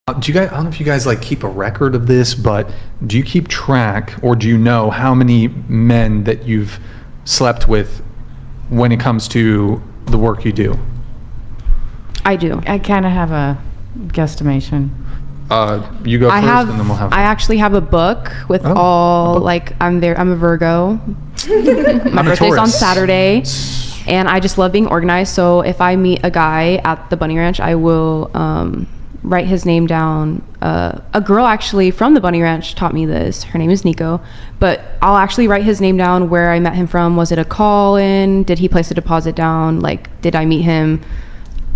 Do you guys, I don't know if you guys like keep a record of this, but do you keep track or do you know how many men that you've slept with when it comes to the work you do? I do. I kind of have a guesstimation. You go first and then we'll have. I actually have a book with a book. like, I'm a Virgo. My birthday's on Taurus. Saturday. And I just love being organized. So if I meet a guy at the Bunny Ranch, I will write his name down. A girl actually from the Bunny Ranch taught me this. Her name is Nico. But I'll actually write his name down, where I met him from. Was it a call-in? Did he place a deposit down? Like, did I meet him?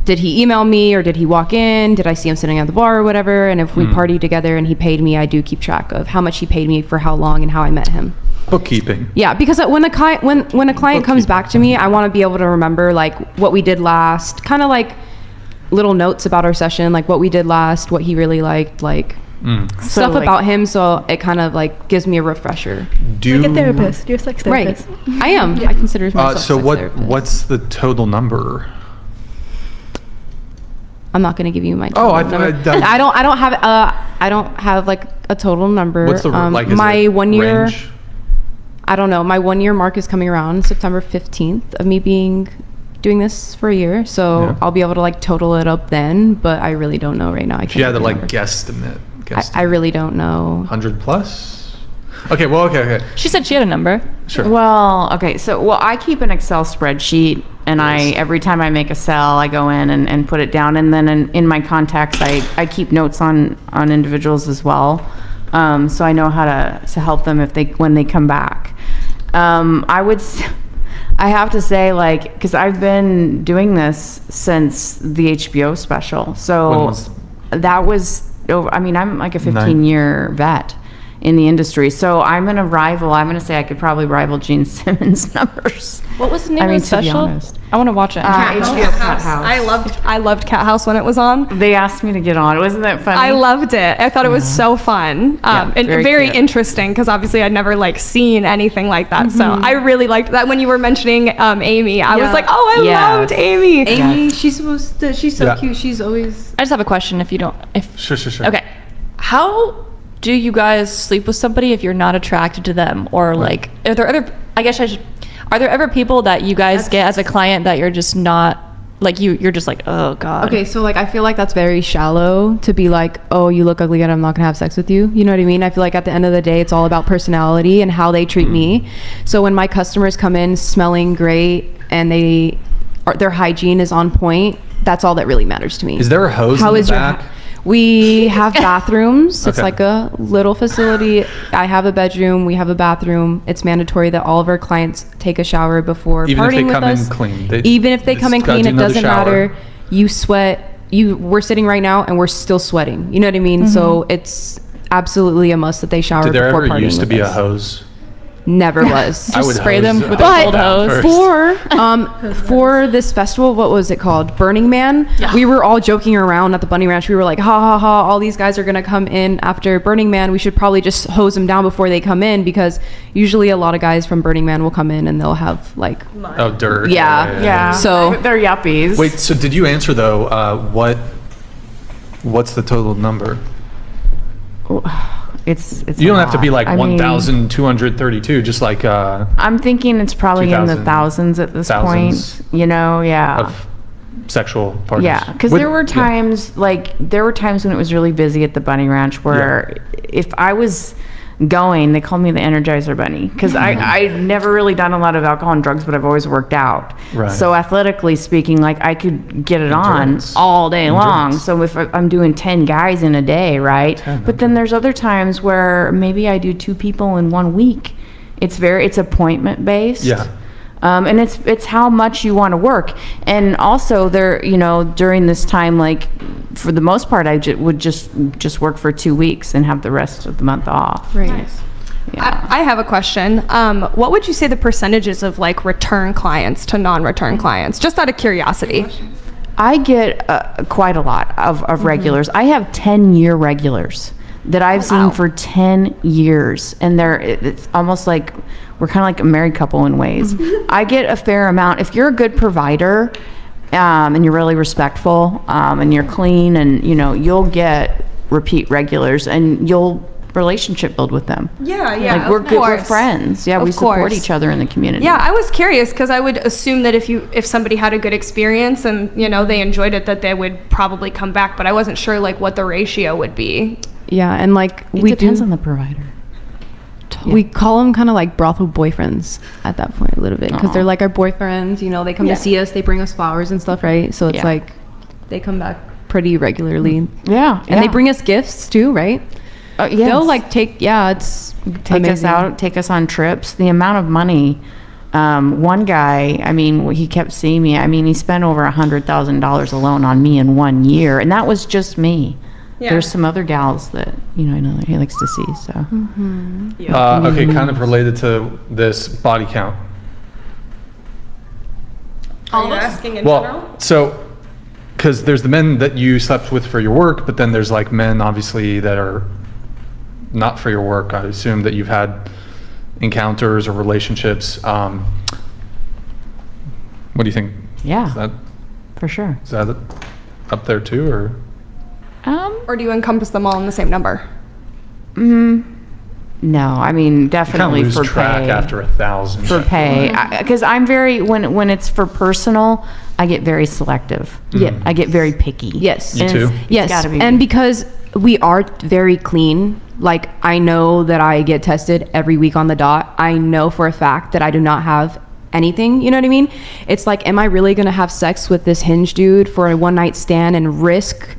Did he email me or did he walk in? Did I see him sitting at the bar or whatever? And if we partied together and he paid me, I do keep track of how much he paid me for how long and how I met him. Bookkeeping. Yeah, because when a client comes back to me, I want to be able to remember like what we did last, kind of like little notes about our session, like what we did last, what he really liked, like stuff So, like, about him. So it kind of like gives me a refresher. Do Like a therapist. You're a sex therapist. Right. I am. I consider myself so a sex therapist. what's the total number? I'm not going to give you my Oh, total number. I don't have like a total number. What's the like? Is My it 1 year. range? I don't know. My 1 year mark is coming around September 15th of me doing this for a year. So Yeah. I'll be able to like total it up then, but I really don't know right now. I If you had can't to like remember. guesstimate. I really don't know. 100 plus. Okay. Well. Okay. She said she had a number. Sure. Well, okay. So, I keep an Excel spreadsheet, and every time I make a sell, I go in and put it down. And then in my contacts, I keep notes on individuals as well. So I know how to help them when they come back. I have to say, like, because I've been doing this since the HBO special. When So was- that was over. I mean, I'm like a 15-year vet in the industry. So I'm going to say I could probably rival Gene Simmons numbers. What was the name I mean, of the to be special? honest. I want to watch it. HBO Cat House. I loved Cat House when it was on. They asked me to get on. Wasn't that funny? I loved it. I thought it was so fun and very very cute. interesting because obviously I'd never like seen anything like that. So I really liked that. When you were mentioning Amy, I was like, oh, I Yes. loved Amy. Amy, she's so Yeah. cute. She's always. I just have a question. If you don't, Sure. okay, how do you guys sleep with somebody if you're not attracted to them, or like, are there other? I guess I should. Are there ever people that you guys get as a client that you're just not like you're just like, oh god. Okay, so like I feel like that's very shallow to be like, oh, you look ugly and I'm not gonna have sex with you. You know what I mean? I feel like at the end of the day, it's all about personality and how they treat me. So when my customers come in smelling great and their hygiene is on point, that's all that really matters to me. Is there a hose in the back? We have bathrooms. It's Okay. like a little facility. I have a bedroom. We have a bathroom. It's mandatory that all of our clients take a shower before Even if they partying with come in us. clean. Even if they come in It's gotta clean, do it another doesn't shower. matter. You sweat. We're sitting right now and we're still sweating. You know what I mean? So it's absolutely a must that they shower Did there before ever partying used to with be a us. hose? Never was. I would spray them hose with out a cold that hose. first. For this festival, what was it called? Burning Man. We were all joking around at the Bunny Ranch. We were like, ha ha ha, all these guys are gonna come in after Burning Man. We should probably just hose them down before they come in, because usually a lot of guys from Burning Man will come in and they'll have like, Oh, dirt. Yeah. Yeah. So- they're yuppies. Wait, so did you answer though? What's the total number? It's You don't have to be like I mean, 1,232. Just like I'm thinking it's probably in the 2,000 thousands at this thousands point. You know, yeah. of sexual partners. Yeah, because With- there were yeah. times when it was really busy at the Bunny Ranch where if I was going, they called me the Energizer Bunny because I'd never really done a lot of alcohol and drugs, but I've always worked out. Right. So athletically speaking, like I could get it Endurance. on all day long. Endurance. So if I'm doing 10 guys in a day, right? 10, But then there's other times where maybe I do 2 people in 1 week. It's appointment based. Yeah. And it's how much you want to work. And also there, during this time, like for the most part, I would just work for 2 weeks and have the rest of the month off. right. Yeah. I have a question. What would you say the percentages of like return clients to non-return clients? Just out of curiosity. I get quite a lot of regulars. I have 10-year regulars that I've seen for 10 years. And it's almost like we're kind of like a married couple in ways. I get a fair amount. If you're a good provider and you're really respectful and you're clean and, you'll get repeat regulars, and you'll relationship build with them. Yeah, yeah. Like, we're of good, we're course. friends. Yeah, Of we support course. each other in the community. Yeah, I was curious because I would assume that if somebody had a good experience and they enjoyed it, that they would probably come back. But I wasn't sure like what the ratio would be. Yeah, and like It we depends do, on the provider. we call them kind of like brothel boyfriends at that point a little bit because Aw. they're like our boyfriends. They come Yeah. to see us, they bring us flowers and stuff, right? So it's Yeah. like they come back pretty regularly, Yeah, and they bring us gifts too, right? yes. They'll like it's take us amazing. out, take us on trips. The amount of money. One guy, I mean, he kept seeing me. I mean, he spent over $100,000 alone on me in 1 year, and that was just me. Yeah. There's some other gals that I know that he likes to see. So Okay, kind of related to this body count. Are you asking in Well, general? so, because there's the men that you slept with for your work, but then there's like men, obviously, that are not for your work. I assume that you've had encounters or relationships. What do you think? yeah, for sure. Is that up there too, or? Or do you encompass them all in the same number? No, I mean, You kind of definitely lose for track pay. after 1,000. For pay, because I'm very when it's for personal, I get very selective. Yeah. I get very picky. Yes. You And too? it's Yes, gotta be- and because we are very clean, like I know that I get tested every week on the dot. I know for a fact that I do not have anything, you know what I mean? It's like, am I really gonna have sex with this Hinge dude for a one night stand and risk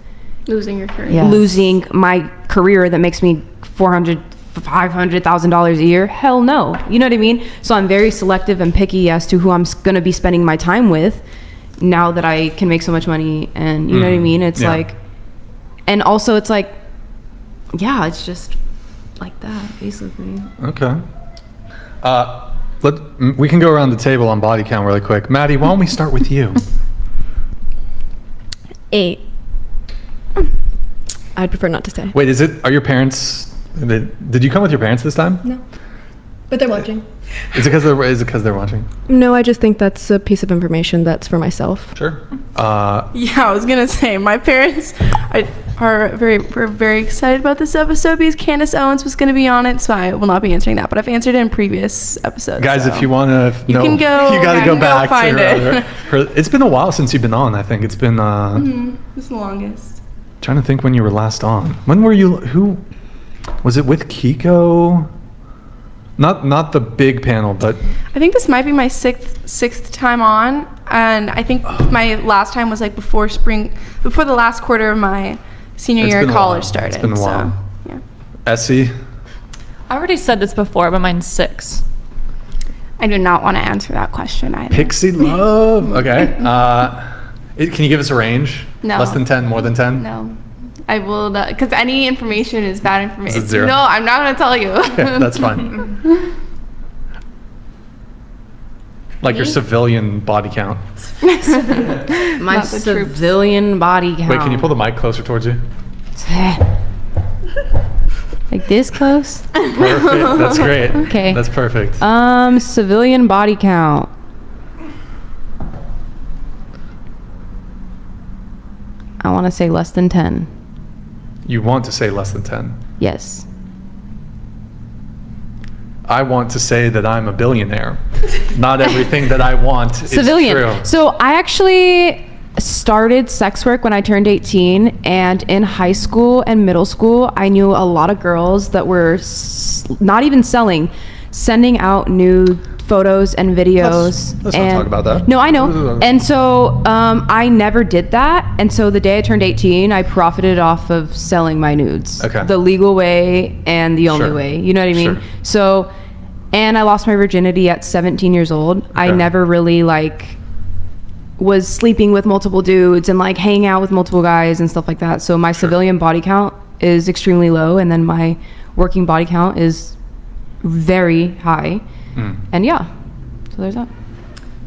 Losing your career. Yes. losing my career that makes me $500,000 a year? Hell no. You know what I mean? So I'm very selective and picky as to who I'm going to be spending my time with now that I can make so much money. And you know what I mean? It's Yeah. like, and also it's like, yeah, it's just like that basically. Okay. We can go around the table on body count really quick. Maddie, why don't we start with you? 8. I'd prefer not to say. Wait, are your parents, did you come with your parents this time? No. But they're watching. Is it because they're watching? No, I just think that's a piece of information that's for myself. Sure. Yeah, I was gonna say my parents were very excited about this episode because Candace Owens was gonna be on it, so I will not be answering that. But I've answered it in previous episodes. Guys, so. if you want to You can go- you got to you go can go back find to it. it's been a while since you've been on, I think. It's been, It's the longest. trying to think when you were last on. When were you, who, was it with Kiko? Not the big panel, but I think this might be my sixth time on, and I think my last time was like before the last quarter of my senior It's year been of a while. college It's started. been a so, while. yeah. Essie? I already said this before, but mine's 6. I do not want to answer that question either. Pixie Love. Okay. Can you give us a range? No. Less than 10, more than 10? No. I will not, because any information is bad information. Is it 0? No, I'm not going to tell you. Okay, that's fine. Like your civilian body count. My Not the troops. civilian body count. Wait, can you pull the mic closer towards you? like this close? Perfect. That's great. Okay. That's perfect. Civilian body count. I want to say less than 10. You want to say less than 10. Yes. I want to say that I'm a billionaire. Not everything that I want is Civilian. true. So I actually started sex work when I turned 18, and in high school and middle school, I knew a lot of girls that were not even selling, sending out nude photos and videos. Let's not and talk about that. No, I know. And so I never did that. And so the day I turned 18, I profited off of selling my nudes. Okay. The legal way and the only Sure. way. You know what I mean? Sure. So, and I lost my virginity at 17 years old. I Okay. never really was sleeping with multiple dudes and hanging out with multiple guys and stuff like that. So my civilian body count is extremely low, and then my working body count is very high. And yeah, so there's that.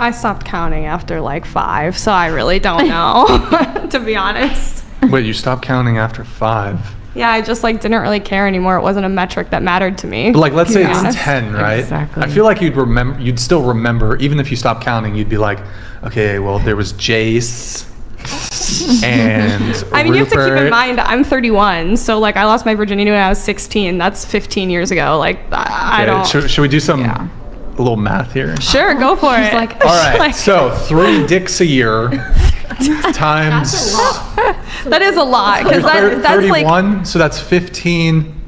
I stopped counting after like 5, so I really don't know, to be honest. Wait, you stopped counting after 5. Yeah, I just didn't really care anymore. It wasn't a metric that mattered to me. But let's to say be it's honest. 10, right? Exactly. I feel like you'd still remember, even if you stopped counting, you'd be like, okay, well, there was Jace. And I mean, you have to keep in Rupert- mind, I'm 31, so like I lost my virginity when I was 16. That's 15 years ago. Like I Okay, don't. Should we do some Yeah. a little math here? Sure, go for it. like, All right. Like, So 3 dicks a year times that is a lot because that's like 31. So that's 15.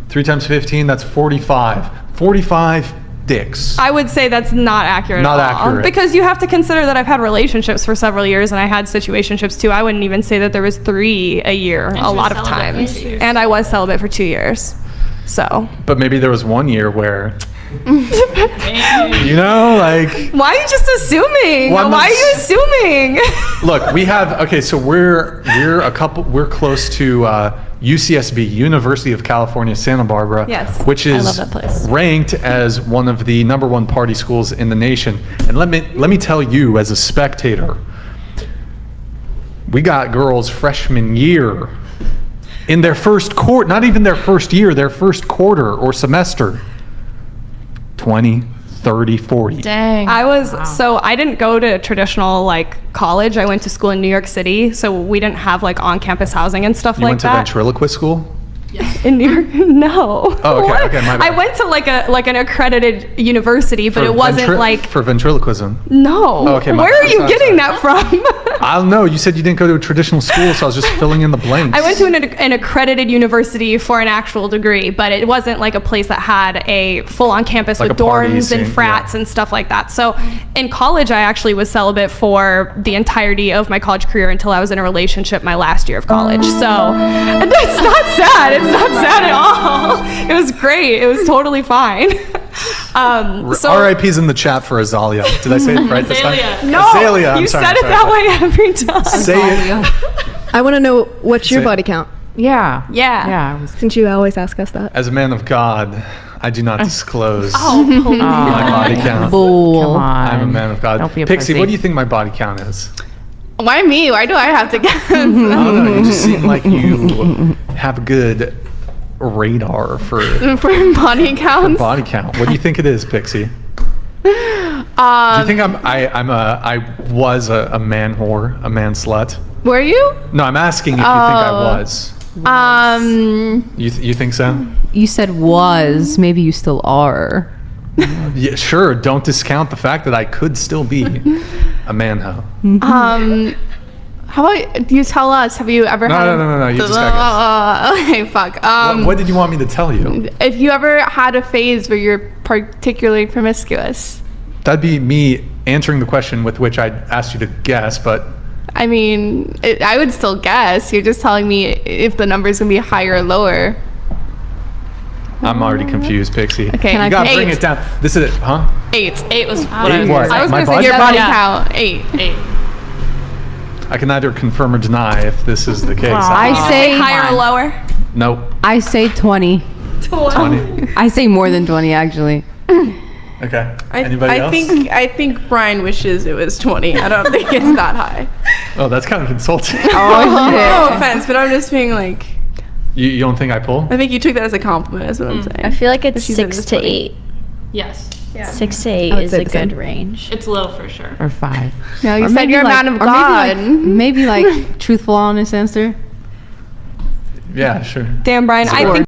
3 times 15. That's 45. 45 dicks. I would say that's not accurate. Not at all. accurate. Because you have to consider that I've had relationships for several years and I had situationships too. I wouldn't even say that there was 3 a year a lot of times. And I was celibate for 2 years. So But maybe there was 1 year where, you know, like. why are you just assuming? Well, I'm Why not are you assuming? Look, we have okay. So we're close to UCSB, University of California, Santa Barbara, Yes. which I is love that place. ranked as one of the #1 party schools in the nation. And let me tell you, as a spectator, we got girls freshman year in their first quarter, not even their first year, their first quarter or semester, 20, 30, 40. Dang. So I didn't go to traditional like college. I went to school in New York City, so we didn't have like on-campus housing and stuff You like went to that. ventriloquist school? In New York, no. Oh, okay, What? okay, my bad. I went to like an accredited university, but For it wasn't like for ventriloquism. no. Oh, okay, my Where are bad. you Sorry, getting sorry. that from? I don't know. You said you didn't go to a traditional school, so I was just filling in the blanks. I went to an accredited university for an actual degree, but it wasn't like a place that had a full-on campus Like with a party dorms and scene, frats yeah. and stuff like that. So in college, I actually was celibate for the entirety of my college career until I was in a relationship my last year of college. So and it's not sad. It's not sad at all. It was great. It was totally fine. So RIP's in the chat for Azalea. Did I say it right this time? no, Azalea. I'm you sorry, said I'm it sorry, that sorry. way every time. Say it. I want to know what's your Say- body count, Yeah. Yeah. Yeah. I was, since you always ask us that. As a man of God, I do not disclose Oh, please. my body count. come on. I'm a man of God. Don't be a Pixie, pussy. what do you think my body count is? Why me? Why do I have to guess? I don't know. You just seem like you have a good radar for For body counts? body count. What do you think it is, Pixie? Do you think I was a man whore, a man slut? Were you? No, I'm asking if you think I was. You think so? You said was, maybe you still are. Yeah, sure. Don't discount the fact that I could still be a man hoe. How about you tell us? Have you ever had? No. You just got Okay, fuck. what did you want me to tell you? If you ever had a phase where you're particularly promiscuous, That'd be me answering the question with which I'd asked you to guess, but I mean, I would still guess. You're just telling me if the number's gonna be higher or lower. I'm already confused, Pixie. Okay, You gotta bring eight. it down. This is it, huh? 8. 8 was what Eight I was what? gonna I was My gonna say body? Your seven. body Yeah. count 8. say. 8. I can neither confirm or deny if this is the case. I say higher or lower? Nope. I say 20. 20. I say more than 20 actually. Okay. Anybody else? I think Brian wishes it was 20. I don't think it's that high. Oh, that's kind of insulting. No offense, but I'm just being like, You don't think I pull? I think you took that as a compliment, is what I'm saying. I feel like it's She said it 6 was to 20. 8. Yes. 6 to 8 would is say a the same. good range. It's low for sure. Or 5. No, you Or said maybe you're a like- man of or God. Maybe like truthful, honest answer. Yeah, sure. Damn, Brian. I Score. think